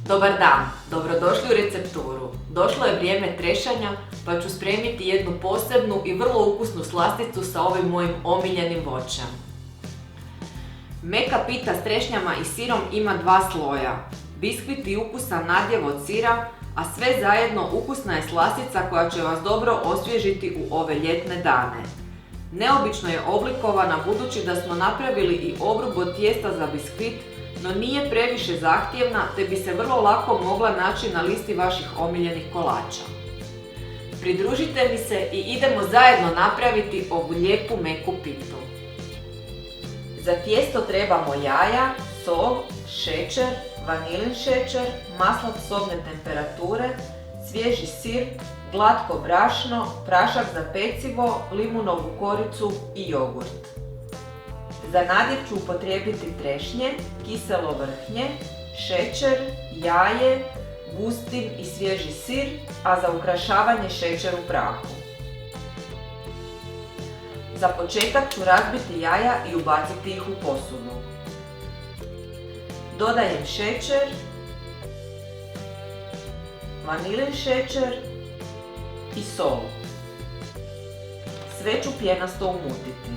Dobar dan, dobrodošli u recepturu. Došlo je vrijeme trešanja pa ću spremiti jednu posebnu i vrlo ukusnu slasticu sa ovim mojim omiljenim voćem. Meka pita s trešnjama i sirom ima 2 sloja. Biskvit i ukusan nadjev od sira, a sve zajedno ukusna je slastica koja će vas dobro osvježiti u ove ljetne dane. Neobično je oblikovana budući da smo napravili i obrub od tijesta za biskvit, no nije previše zahtjevna te bi se vrlo lako mogla naći na listi vaših omiljenih kolača. Pridružite mi se i idemo zajedno napraviti ovu lijepu meku pitu. Za tijesto trebamo jaja, sol, šećer, vanilin šećer, maslac sobne temperature, svježi sir, glatko brašno, prašak za pecivo, limunovu koricu i jogurt. Za nadjev ću upotrijebiti trešnje, kiselo vrhnje, šećer, jaje, gustin i svježi sir, a za ukrašavanje šećer u prahu. Za početak ću razbiti jaja i ubaciti ih u posudu. Dodajem šećer, vanilin šećer i sol. Sve ću pjenasto umutiti.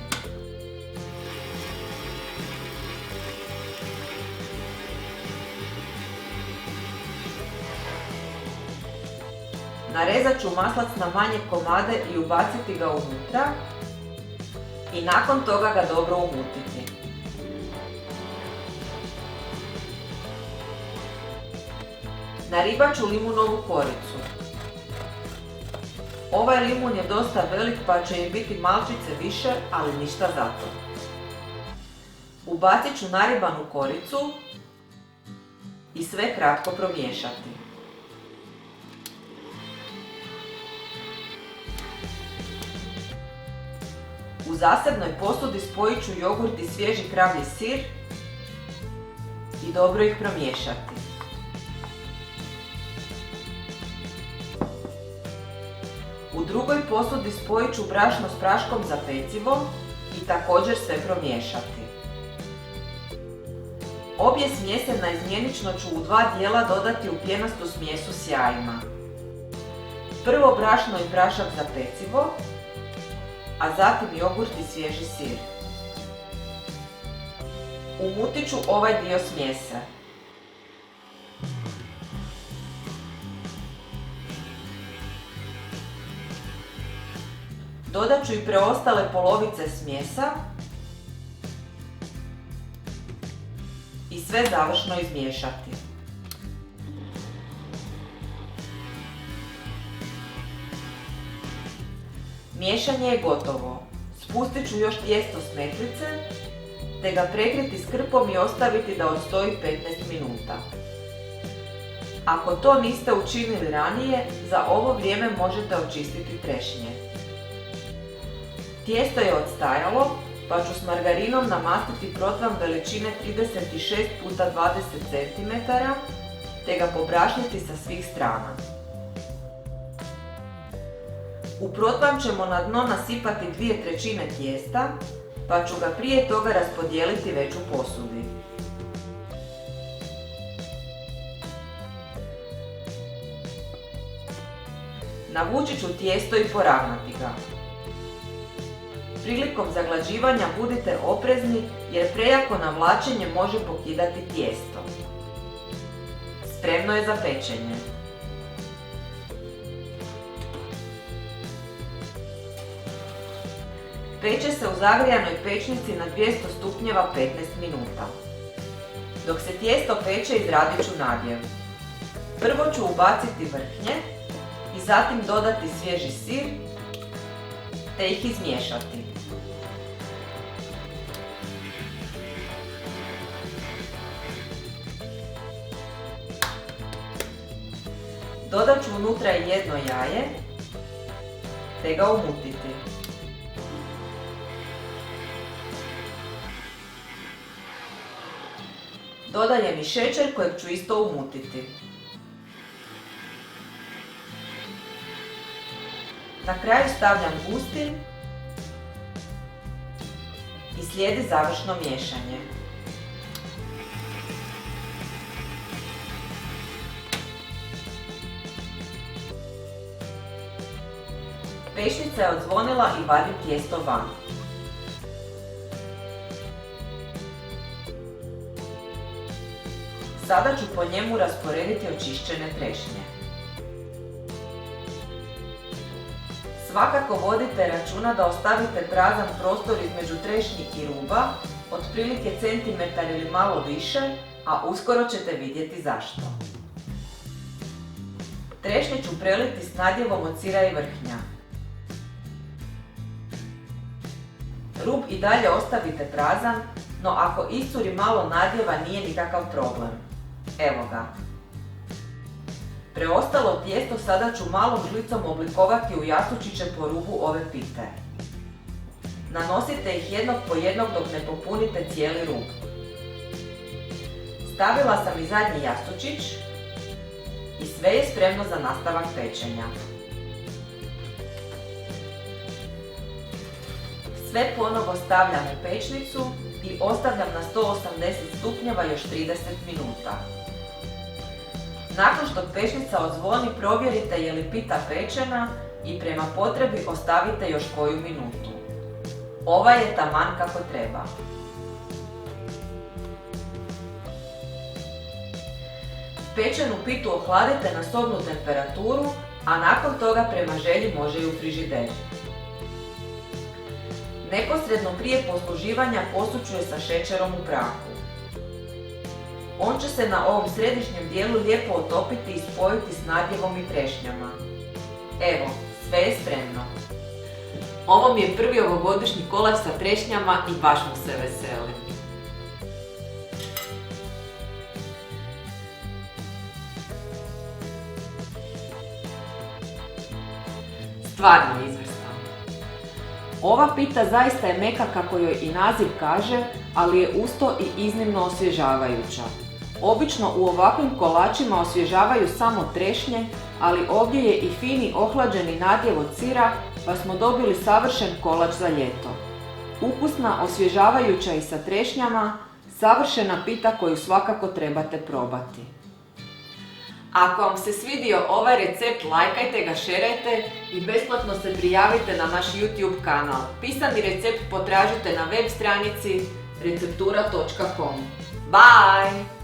Narezat ću maslac na manje komade i ubaciti ga unutra i nakon toga ga dobro umutiti. Naribat ću limunovu koricu. Ovaj limun je dosta velik pa će im biti malčice više, ali ništa zato. Ubacit ću naribanu koricu i sve kratko promiješati. U zasebnoj posudi spojit ću jogurt i svježi kravlji sir i dobro ih promiješati. U drugoj posudi spojit ću brašno s praškom za pecivo i također sve promiješati. Obje smjese naizmjenično ću u 2 dijela dodati u pjenastu smjesu s jajima. Prvo brašno i prašak za pecivo, a zatim jogurt i svježi sir. Umutit ću ovaj dio smjese. Dodat ću i preostale polovice smjesa i sve završno izmiješati. Miješanje je gotovo. Spustit ću još tijesto s metlice, te ga prekriti s krpom i ostaviti da odstoji 15 minuta. Ako to niste učinili ranije, za ovo vrijeme možete očistiti trešnje. Tijesto je odstajalo, pa ću s margarinom namastiti protvan veličine 36 x 20 cm, te ga pobrašniti sa svih strana. U protvan ćemo na dno nasipati 2/3 tijesta, pa ću ga prije toga raspodijeliti već u posudi. Navući ću tijesto i poravnati ga. Prilikom zaglađivanja budite oprezni jer prejako navlačenje može pokidati tijesto. Spremno je za pečenje. Peče se u zagrijanoj pečnici na 200 stupnjeva 15 minuta. Dok se tijesto peče izradit ću nadjev. Prvo ću ubaciti vrhnje i zatim dodati svježi sir te ih izmiješati. Dodat ću unutra i jedno jaje te ga umutiti. Dodajem i šećer kojeg ću isto umutiti. Na kraju stavljam gustin i slijedi završno miješanje. Pećnica je odzvonila i vadim tijesto van. Sada ću po njemu rasporediti očišćene trešnje. Svakako vodite računa da ostavite prazan prostor između trešnji i ruba, otprilike centimetar ili malo više, a uskoro ćete vidjeti zašto. Trešnje ću preliti s nadjevom od sira i vrhnja. Rub i dalje ostavite prazan, no ako iscuri malo nadjeva nije nikakav problem. Evo ga. Preostalo tijesto sada ću malom žlicom oblikovati u jastučiće po rubu ove pite. Nanosite ih jednog po jednog dok ne popunite cijeli rub. Stavila sam i zadnji jastučić i sve je spremno za nastavak pečenja. Sve ponovo stavljam u pečnicu i ostavljam na 180 stupnjeva još 30 minuta. Nakon što pečnica odzvoni, provjerite je li pita pečena i prema potrebi ostavite još koju minutu. Ova je taman kako treba. Pečenu pitu ohladite na sobnu temperaturu, a nakon toga prema želji može i u frižider. Neposredno prije posluživanja posućuje sa šećerom u prahu. On će se na ovom središnjem dijelu lijepo otopiti i spojiti s nadjevom i trešnjama. Evo, sve je spremno. Ovo mi je prvi ovogodišnji kolač sa trešnjama i baš mu se veselim. Stvarno izvrstan. Ova pita zaista je meka kako joj i naziv kaže, ali je uz to i iznimno osvježavajuća. Obično u ovakvim kolačima osvježavaju samo trešnje, ali ovdje je i fini ohlađeni nadjev od sira, pa smo dobili savršen kolač za ljeto. Ukusna, osvježavajuća i sa trešnjama, savršena pita koju svakako trebate probati. Ako vam se svidio ovaj recept, lajkajte ga, šerajte i besplatno se prijavite na naš YouTube kanal. Pisani recept potražite na web stranici receptura.com. Bye!